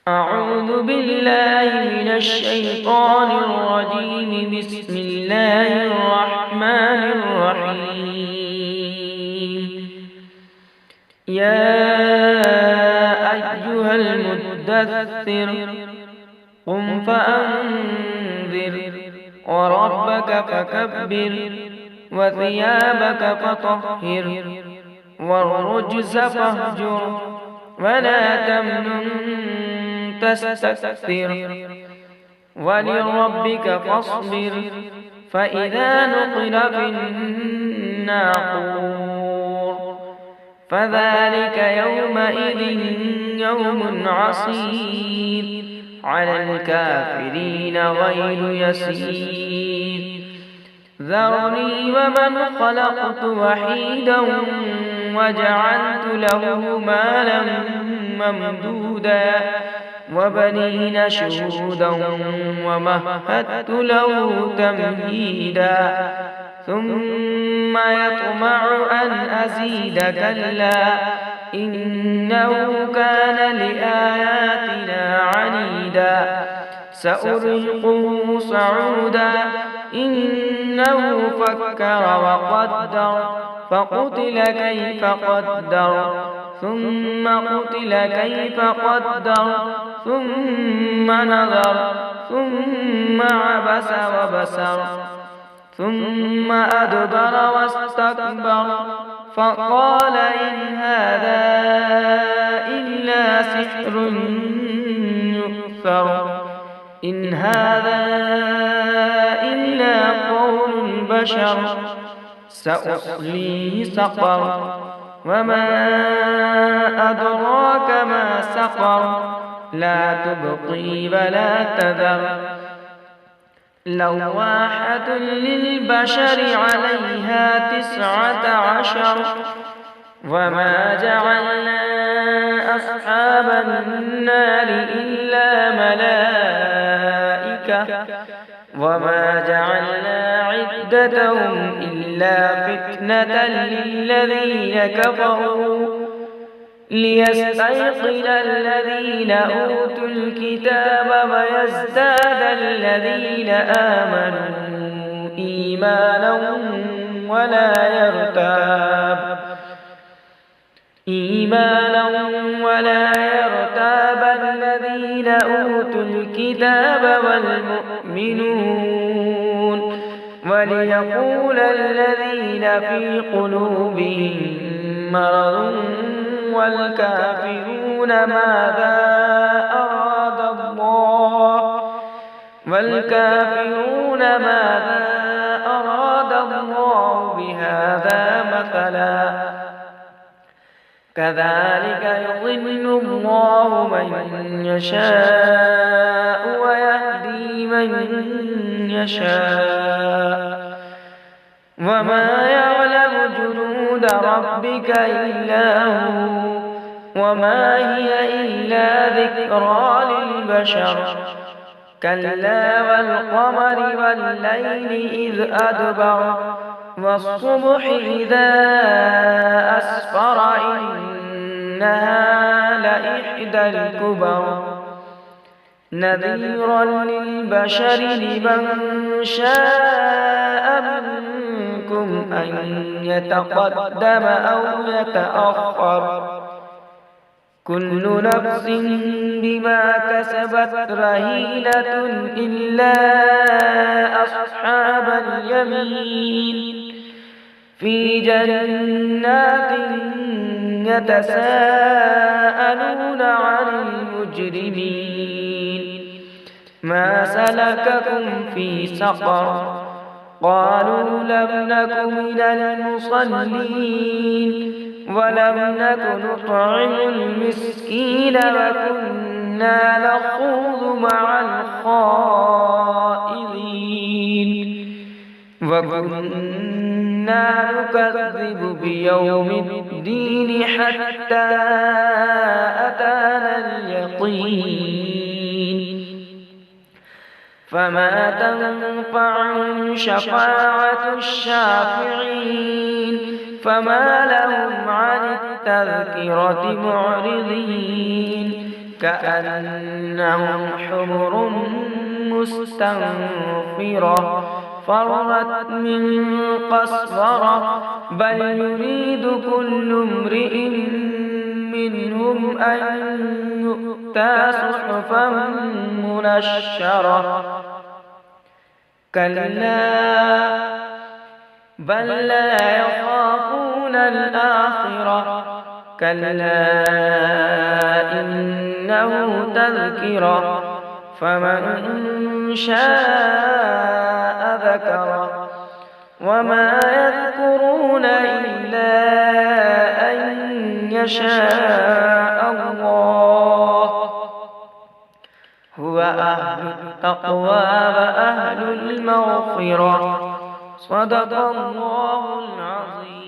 أعوذ بالله من الشيطان الرجيم. بسم الله الرحمن الرحيم. يا أيها المدثر قم فأنذر وربك فكبر وثيابك فطهر والرجز فاهجر ولا تمنن تستكثر ولربك فاصبر. فإذا نقر في الناقور فذلك يومئذ يوم عسير على الكافرين غير يسير. ذرني ومن خلقت وحيدا وجعلت له مالا ممدودا وبنين شهودا ومهدت له تمهيدا ثم يطمع أن أزيد كلا إنه كان لآياتنا عنيدا. سأرهقه صعودا إنه فكر وقدر فقتل كيف قدر ثم قتل كيف قدر ثم نظر ثم عبس وبسر ثم أدبر واستكبر فقال إن هذا إلا سحر يؤثر إن هذا إلا قول البشر سأصليه سقر وما أدراك ما سقر لا تبقي ولا تذر لواحة للبشر عليها 19 وما جعلنا أصحاب النار إلا ملائكة وما جعلنا عدتهم إلا فتنة للذين كفروا ليستيقن الذين أوتوا الكتاب ويزداد الذين آمنوا إيمانا ولا يرتاب الذين أوتوا الكتاب والمؤمنون وليقول الذين في قلوبهم مرض والكافرون ماذا أراد الله بهذا مثلا كذلك يضل الله من يشاء ويهدي من يشاء وما يعلم جنود ربك إلا هو وما هي إلا ذكرى للبشر كلا والقمر والليل إذ أدبر والصبح إذا أسفر إنها لإحدى الكبر نذيرا للبشر لمن شاء منكم أن يتقدم أو يتأخر كل نفس بما كسبت رهينة إلا أصحاب اليمين في جنات يتساءلون عن المجرمين ما سلككم في سقر قالوا لم نك من المصلين ولم نك نطعم المسكين وكنا نخوض مع الخائضين وكنا نكذب بيوم الدين حتى أتانا اليقين فما تنفعهم شفاعة الشافعين فما لهم عن التذكرة معرضين كأنهم حمر مستنفرة فرت من قسورة بل يريد كل امرئ منهم أن يؤتى صحفا منشرة كلا بل لا يخافون الآخرة كلا إنه تذكرة فمن شاء ذكره وما يذكرون إلا أن يشاء الله هو أهل التقوى وأهل المغفرة صدق الله العظيم.